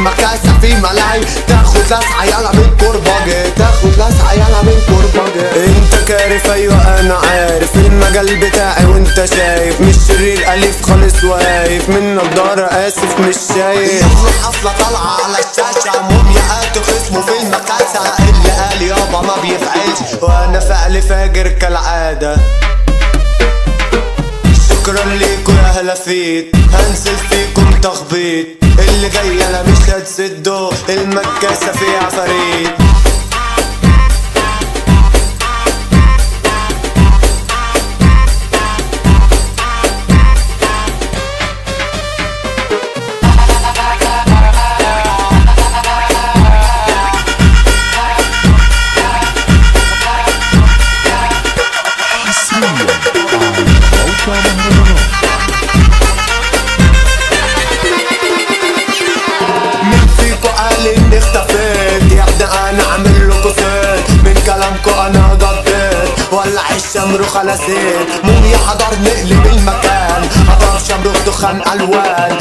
المكاسة في ملاي، تاخد لسعة يلا من كرباجي، تاخد لسعة يلا من كرباجي. انت كارف ايوه انا عارف المجال بتاعي وانت شايف، مش شرير اليف خالص واقف من نضارة اسف مش شايف. يلا حفلة طالعة على الشاشة، مومياءات خصمه في المكاسة، اللي قال يابا ما بيفعلش وانا فعل فاجر كالعادة. شكرا ليكوا يا هلافيت، هنزل فيكم تخبيط، اللي جاي انا مش هتسده، المكاسة فيها عفاريت. مين فيكو قال اني اختفيت؟ يا ابني انا عامل لكو صيت، من كلامكو انا قضيت، ولع الشمروخ على زيت، موميا حضر نقلب المكان، حضر شمروخ دخان الوان.